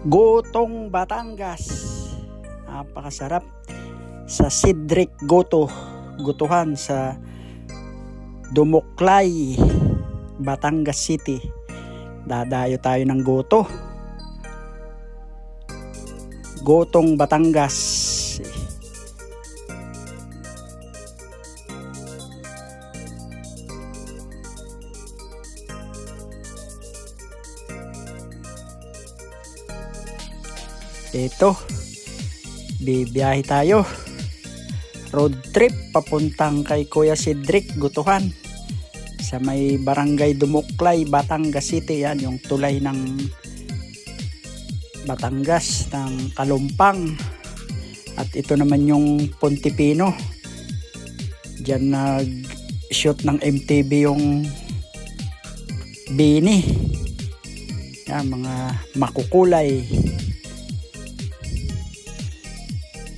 Gotong Batangas. Napakasarap sa Cedric Gotohan sa Dumuklay, Batangas City. Dadayo tayo ng Gotong Batangas. Ito, bibiyahe tayo. Road trip papuntang kay Kuya Cedric Gotohan sa may barangay Dumuklay, Batangas City. Yan yung tulay ng Batangas, ng Kalumpang. At ito naman yung Pontipino. Diyan nag-shoot ng MTV yung Bini. Yan, mga makukulay.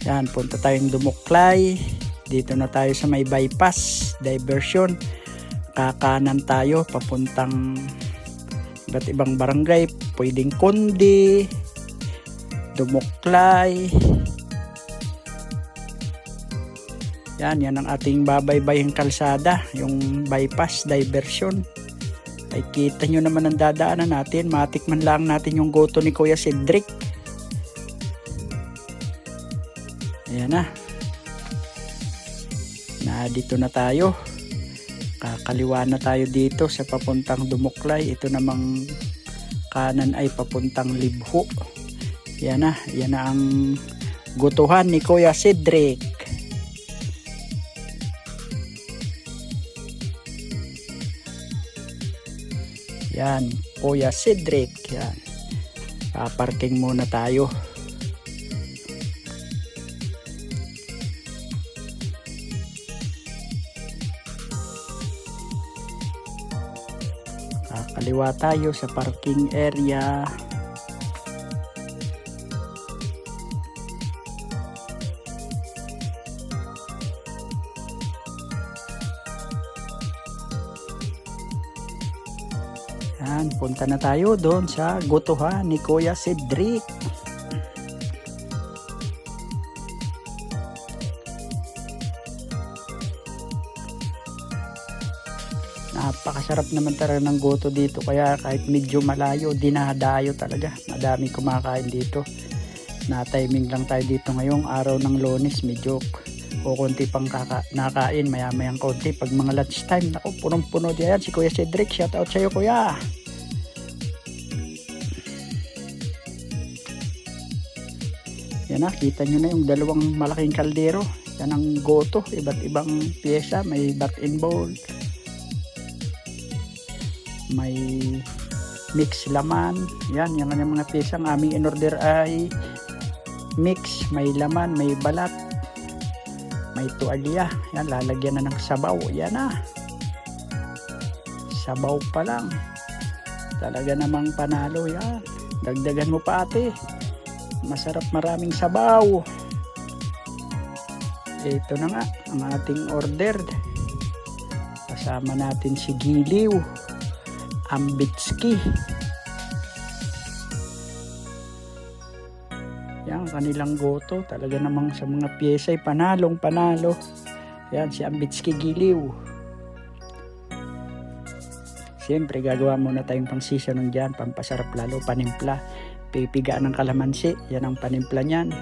Yan, punta tayong Dumuklay. Dito na tayo sa may bypass diversion. Kakanan tayo papuntang iba't ibang barangay. Pwedeng Kundi, Dumuklay. Yan ang ating babaybayang kalsada, yung bypass diversion. Ay kita nyo naman ang dadaanan natin. Matikman lang natin yung goto ni Kuya Cedric. Ayan na. Dito na tayo. Kakaliwa na tayo dito sa papuntang Dumuklay. Ito namang kanan ay papuntang Libho. Ayan na. Ayan na ang gotohan ni Kuya Cedric. Yan. Kuya Cedric. Yan. Paparking muna tayo. Kaliwa tayo sa parking area. Yan, punta na tayo doon sa gotohan ni Kuya Cedric. Napakasarap naman talaga ng goto dito, kaya kahit medyo malayo, dinadayo talaga. Madami kumakain dito. Na-timing lang tayo dito ngayong araw ng Lunes, medyo konti pang nakain, maya-mayang konti. Pag mga lunch time, naku, punong-puno diyan si Kuya Cedric. Shout out sa'yo, Kuya. Yan na, kita nyo na yung dalawang malaking kaldero. Yan ang goto, iba't ibang pyesa. May bat and bowl, may mix laman. Yan, yung mga pyesa ang aming in-order ay mix, may laman, may balat, may tuwalya. Yan, lalagyan na ng sabaw. Yan na, sabaw pa lang, talaga namang panalo. Yan, dagdagan mo pa ate, masarap, maraming sabaw. Ito na nga ang ating order. Kasama natin si Giliw Ambitski. Yan, kanilang goto. Talaga namang sa mga pyesa ay panalong panalo. Yan, si Ambitski Giliw. Siyempre, gagawa muna tayong pang seasoning dyan. Pampasarap lalo, panimpla. Pipigaan ng kalamansi. Yan ang panimpla niyan.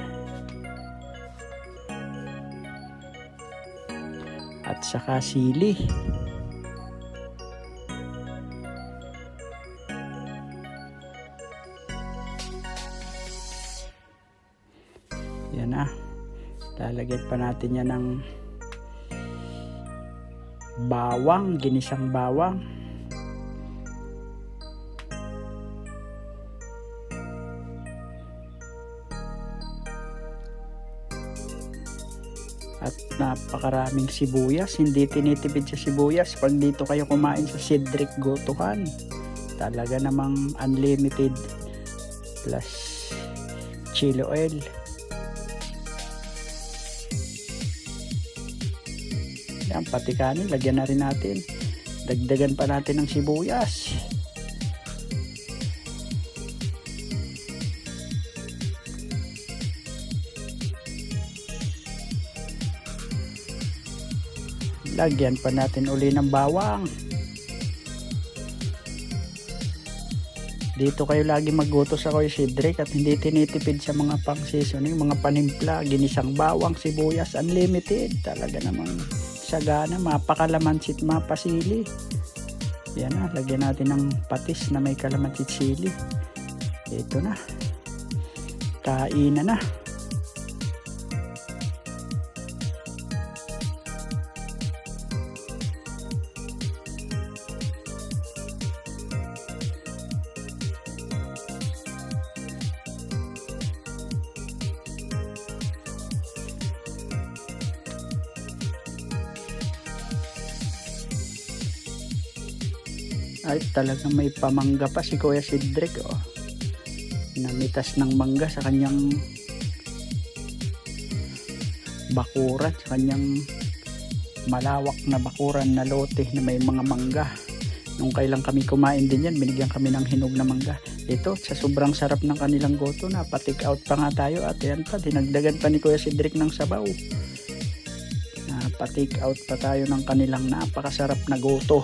At saka sili. Yan na. Lalagyan pa natin yan ng bawang, ginisang bawang. At napakaraming sibuyas. Hindi tinitipid sa sibuyas pag dito kayo kumain sa Cedric Gotohan. Talaga namang unlimited plus chili oil. Yan, pati kanin, lagyan na rin natin. Dagdagan pa natin ng sibuyas. Lagyan pa natin uli ng bawang. Dito kayo lagi magluto sa Kuya Cedric at hindi tinitipid sa mga pang seasoning, mga panimpla, ginisang bawang, sibuyas, unlimited. Talaga namang sagana, mapakalamansit, mapasili. Yan na, lagyan natin ng patis na may kalamansit sili. Ito na. Kainan na. Ay, talagang may pamangga pa si Kuya Cedric, oh. Namitas ng mangga sa kanyang bakuran, sa kanyang malawak na bakuran na lote na may mga mangga. Nung kailang kami kumain din yan, binigyan kami ng hinog na mangga. Ito, sa sobrang sarap ng kanilang goto, napatik out pa nga tayo at yan pa, dinagdagan pa ni Kuya Cedric ng sabaw. Napatik out pa tayo ng kanilang napakasarap na goto.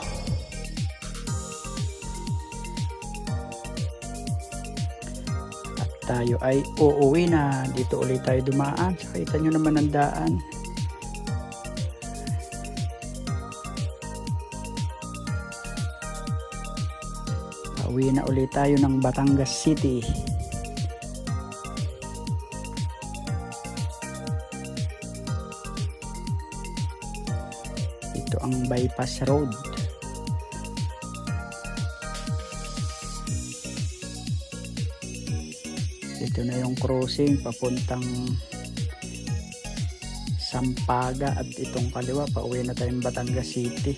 Tayo ay uuwi na. Dito ulit tayo dumaan. Kita nyo naman ang daan. Uwi na ulit tayo ng Batangas City. Ito ang bypass road. Ito na yung crossing papuntang Sampaga at itong kaliwa pauwi na tayong Batangas City.